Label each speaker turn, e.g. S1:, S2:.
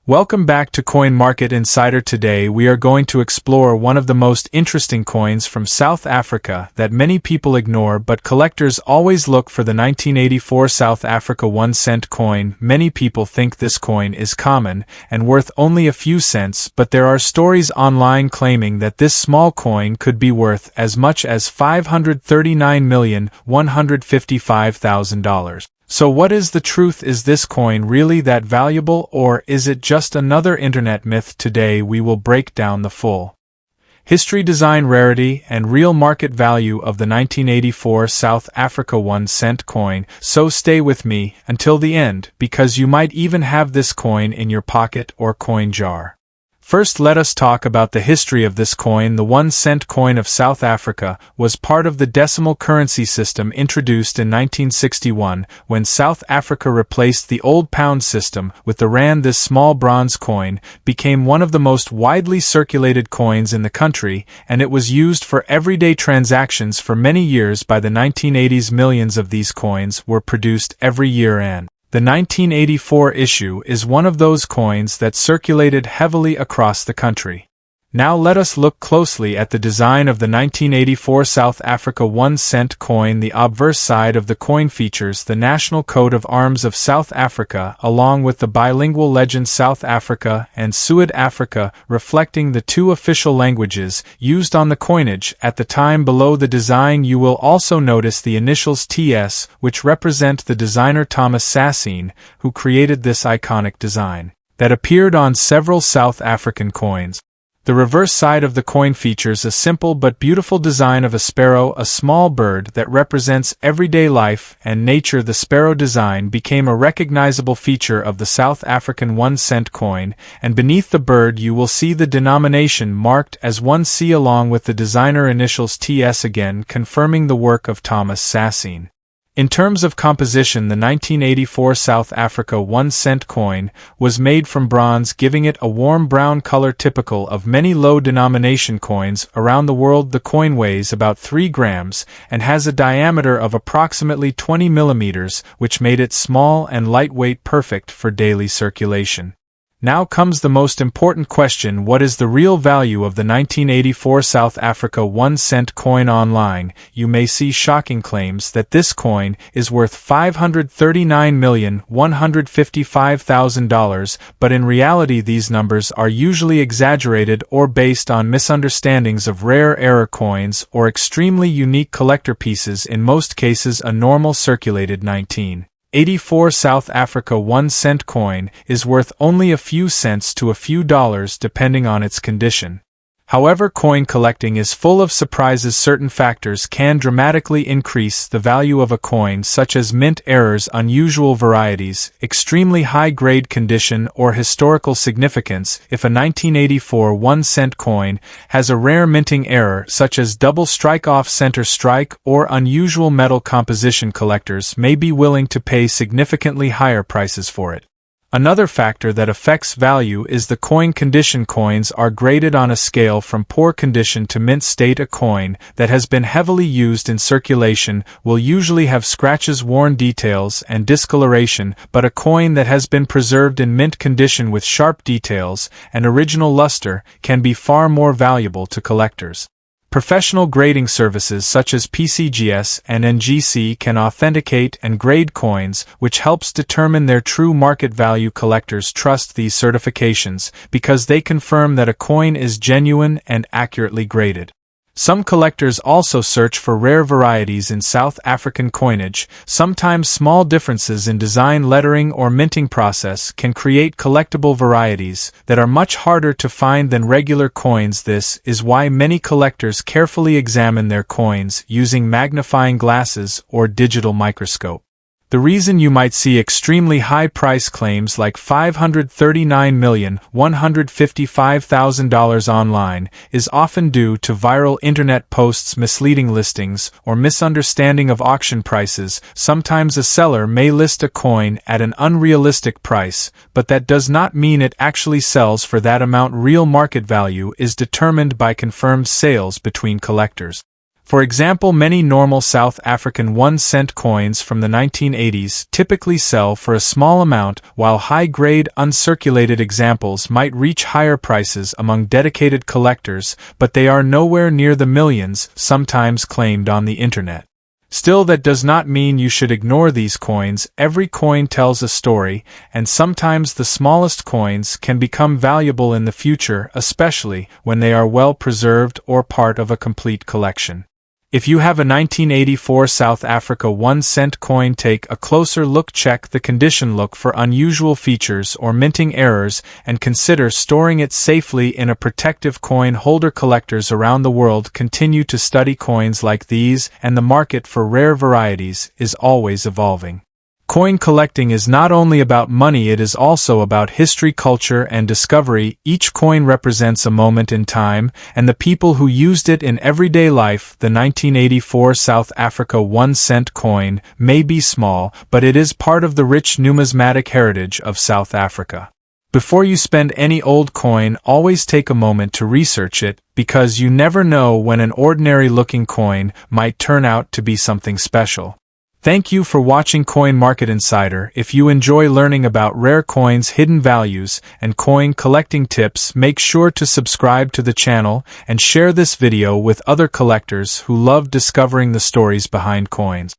S1: Welcome back to Coin Market Insider. Today we are going to explore one of the most interesting coins from South Africa that many people ignore, but collectors always look for: the 1984 South Africa 1-cent coin. Many people think this coin is common and worth only a few cents, but there are stories online claiming that this small coin could be worth as much as $539,155,000. So what is the truth? Is this coin really that valuable, or is it just another internet myth? Today we will break down the full history, design, rarity, and real market value of the 1984 South Africa 1-cent coin. So stay with me until the end, because you might even have this coin in your pocket or coin jar. First, let us talk about the history of this coin. The 1-cent coin of South Africa was part of the decimal currency system introduced in 1961 when South Africa replaced the old pound system with the rand. This small bronze coin became one of the most widely circulated coins in the country, and it was used for everyday transactions for many years. By the 1980s, millions of these coins were produced every year, and the 1984 issue is one of those coins that circulated heavily across the country. Now let us look closely at the design of the 1984 South Africa 1-cent coin. The obverse side of the coin features the national coat of arms of South Africa, along with the bilingual legend South Africa and SUID Africa, reflecting the two official languages used on the coinage at the time. Below the design you will also notice the initials TS, which represent the designer Thomas Sasseen, who created this iconic design that appeared on several South African coins. The reverse side of the coin features a simple but beautiful design of a sparrow, a small bird that represents everyday life and nature. The sparrow design became a recognizable feature of the South African 1-cent coin, and beneath the bird you will see the denomination marked as 1C along with the designer initials TS, again confirming the work of Thomas Sasseen. In terms of composition, the 1984 South Africa 1-cent coin was made from bronze, giving it a warm brown color typical of many low-denomination coins around the world. The coin weighs about 3 grams and has a diameter of approximately 20 millimeters, which made it small and lightweight, perfect for daily circulation. Now comes the most important question: what is the real value of the 1984 South Africa 1-cent coin? Online, you may see shocking claims that this coin is worth $539,155,000, but in reality these numbers are usually exaggerated or based on misunderstandings of rare error coins or extremely unique collector pieces. In most cases, a normal circulated 1984 South Africa 1-cent coin is worth only a few cents to a few dollars depending on its condition. However, coin collecting is full of surprises. Certain factors can dramatically increase the value of a coin, such as mint errors, unusual varieties, extremely high-grade condition, or historical significance. If a 1984 1-cent coin has a rare minting error, such as double strike off center strike or unusual metal composition, collectors may be willing to pay significantly higher prices for it. Another factor that affects value is the coin condition. Coins are graded on a scale from poor condition to mint state. A coin that has been heavily used in circulation will usually have scratches, worn details, and discoloration, but a coin that has been preserved in mint condition with sharp details and original luster can be far more valuable to collectors. Professional grading services such as PCGS and NGC can authenticate and grade coins, which helps determine their true market value. Collectors trust these certifications because they confirm that a coin is genuine and accurately graded. Some collectors also search for rare varieties in South African coinage. Sometimes small differences in design, lettering, or minting process can create collectible varieties that are much harder to find than regular coins. This is why many collectors carefully examine their coins using magnifying glasses or digital microscope. The reason you might see extremely high price claims like $539,155,000 online is often due to viral internet posts, misleading listings, or misunderstanding of auction prices. Sometimes a seller may list a coin at an unrealistic price, but that does not mean it actually sells for that amount. Real market value is determined by confirmed sales between collectors. For example, many normal South African 1-cent coins from the 1980s typically sell for a small amount, while high-grade uncirculated examples might reach higher prices among dedicated collectors, but they are nowhere near the millions sometimes claimed on the internet. Still, that does not mean you should ignore these coins. Every coin tells a story, and sometimes the smallest coins can become valuable in the future, especially when they are well preserved or part of a complete collection. If you have a 1984 South Africa 1-cent coin, take a closer look. Check the condition, look for unusual features or minting errors, and consider storing it safely in a protective coin holder. Collectors around the world continue to study coins like these, and the market for rare varieties is always evolving. Coin collecting is not only about money, it is also about history, culture, and discovery. Each coin represents a moment in time, and the people who used it in everyday life. The 1984 South Africa 1-cent coin may be small, but it is part of the rich numismatic heritage of South Africa. Before you spend any old coin, always take a moment to research it, because you never know when an ordinary-looking coin might turn out to be something special. Thank you for watching Coin Market Insider. If you enjoy learning about rare coins, hidden values, and coin collecting tips, make sure to subscribe to the channel and share this video with other collectors who love discovering the stories behind coins.